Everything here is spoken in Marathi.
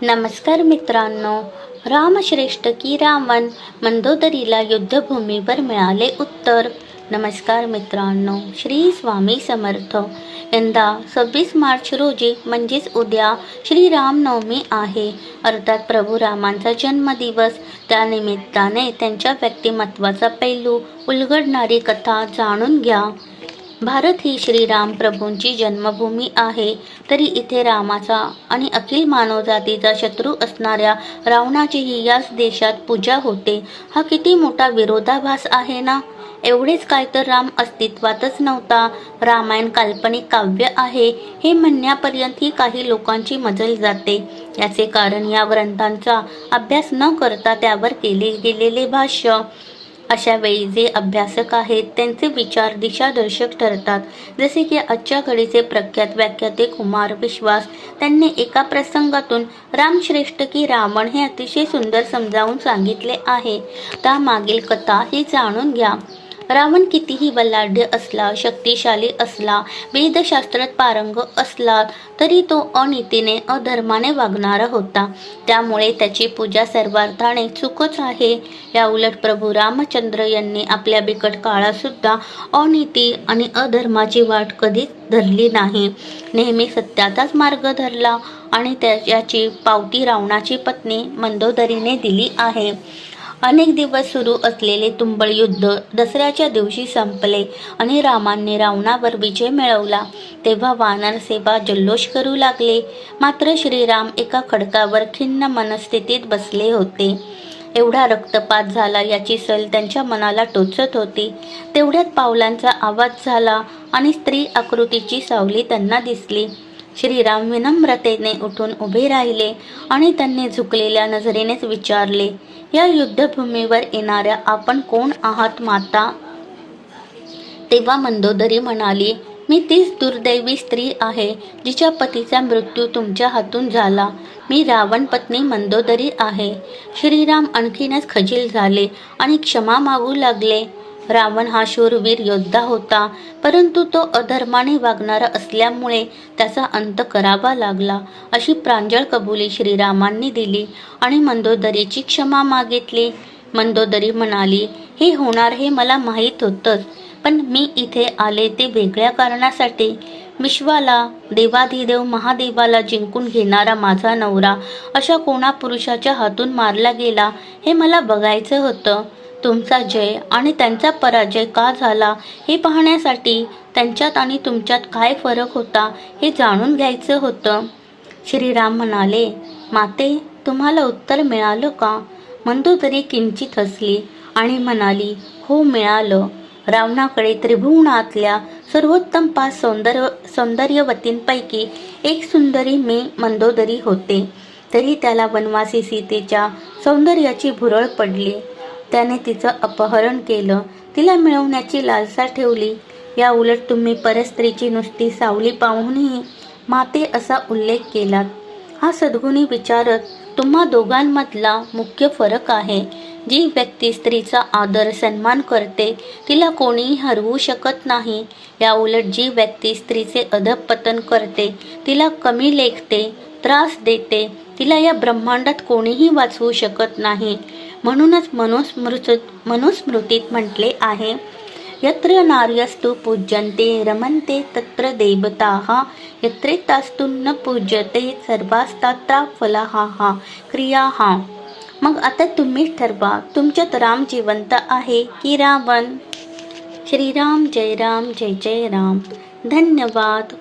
नमस्कार मित्रांनो. रामश्रेष्ठ की रावण मंदोदरीला युद्धभूमीवर मिळाले उत्तर. नमस्कार मित्रांनो, श्री स्वामी समर्थ. यंदा 26 मार्च रोजी म्हणजेच उद्या श्री रामनवमी आहे, अर्थात प्रभू रामांचा जन्मदिवस. त्यानिमित्ताने त्यांच्या व्यक्तिमत्वाचा पैलू उलगडणारी कथा जाणून घ्या. भारत ही श्रीराम प्रभूंची जन्मभूमी आहे, तरी इथे रामाचा आणि अखिल मानवजातीचा शत्रू असणाऱ्या रावणाचीही याच देशात पूजा होते. हा किती मोठा विरोधाभास आहे ना. एवढेच काय तर राम अस्तित्वातच नव्हता, रामायण काल्पनिक काव्य आहे हे म्हणण्यापर्यंत ही काही लोकांची मजल जाते. याचे कारण या ग्रंथांचा अभ्यास न करता त्यावर केले गेलेले भाष्य. अशा वेळी जे अभ्यासक आहेत त्यांचे विचार दिशादर्शक ठरतात. जसे की आजच्या घडीचे प्रख्यात व्याख्याते कुमार विश्वास, त्यांनी एका प्रसंगातून रामश्रेष्ठ की रावण हे अतिशय सुंदर समजावून सांगितले आहे. त्यामागील कथा ही जाणून घ्या. रावण कितीही बलाढ्य असला, शक्तिशाली असला, वेदशास्त्रात पारंग असला, तरी तो अनीतीने अधर्माने वागणारा होता. त्यामुळे त्याची पूजा सर्वार्थाने चूकच आहे. या उलट प्रभू रामचंद्र यांनी आपल्या बिकट काळात सुद्धा अनीती आणि अधर्माची वाट कधीच धरली नाही. नेहमी सत्याचाच मार्ग धरला आणि त्याची पावती रावणाची पत्नी मंदोदरीने दिली आहे. अनेक दिवस सुरू असलेले तुंबळ युद्ध दसऱ्याच्या दिवशी संपले आणि रामाने रावणावर विजय मिळवला. तेव्हा वानर सेवा जल्लोष करू लागले. मात्र श्रीराम एका खडकावर खिन्न मनस्थितीत बसले होते. एवढा रक्तपात झाला याची सल त्यांच्या मनाला टोचत होती. तेवढ्यात पावलांचा आवाज झाला आणि स्त्री आकृतीची सावली त्यांना दिसली. श्रीराम विनम्रतेने उठून उभे राहिले आणि त्यांनी झुकलेल्या नजरेनेच विचारले, या युद्धभूमीवर येणाऱ्या आपण कोण आहात माता? तेव्हा मंदोदरी म्हणाली, मी तीच दुर्दैवी स्त्री आहे जिच्या पतीचा मृत्यू तुमच्या हातून झाला. मी रावण पत्नी मंदोदरी आहे. श्रीराम आणखीनच खजील झाले आणि क्षमा मागू लागले. रावण हा शूरवीर योद्धा होता, परंतु तो अधर्माने वागणारा असल्यामुळे त्याचा अंत करावा लागला, अशी प्रांजळ कबुली श्रीरामांनी दिली आणि मंदोदरीची क्षमा मागितली. मंदोदरी म्हणाली, हे होणार हे मला माहीत होतंच, पण मी इथे आले ते वेगळ्या कारणासाठी. विश्वाला, देवाधिदेव महादेवाला जिंकून घेणारा माझा नवरा अशा कोणा पुरुषाच्या हातून मारला गेला हे मला बघायचं होतं. तुमचा जय आणि त्यांचा पराजय का झाला हे पाहण्यासाठी त्यांच्यात आणि तुमच्यात काय फरक होता हे जाणून घ्यायचं होतं. श्रीराम म्हणाले, माते, तुम्हाला उत्तर मिळालं का? मंदोदरी किंचित हसली आणि म्हणाली, हो मिळालं. रावणाकडे त्रिभुवनातल्या सर्वोत्तम 5 सौंदर्यवतींपैकी एक सुंदरी मी मंदोदरी होते. तरी त्याला वनवासी सीतेच्या सौंदर्याची भुरळ पडली. त्याने तिचं अपहरण केलं, तिला मिळवण्याची लालसा ठेवली. या उलट तुम्ही परस्त्रीची नुसती सावली पाहूनही माते असा उल्लेख केलात. हा सद्गुणी विचारत तुम्हा दोघांमधला मुख्य फरक आहे. जी व्यक्ती स्त्रीचा आदर सन्मान करते तिला कोणीही हरवू शकत नाही. या उलट जी व्यक्ती स्त्रीचे अधःपतन करते, तिला कमी लेखते, त्रास देते, तिला या ब्रह्मांडात कोणीही वाचवू शकत नाही. म्हणूनच मनुस्मृतीत म्हटले आहे, यत्र नार्यस्तु पूज्यन्ते रमन्ते तत्र देवताः, यत्रेतास्तु न पूज्यते सर्वास्तात्रा फलाः क्रियाः. मग आता तुम्हीच ठरवा, तुमच्यात राम जिवंत आहे की रावण? श्रीराम जय राम, जय जय राम. धन्यवाद.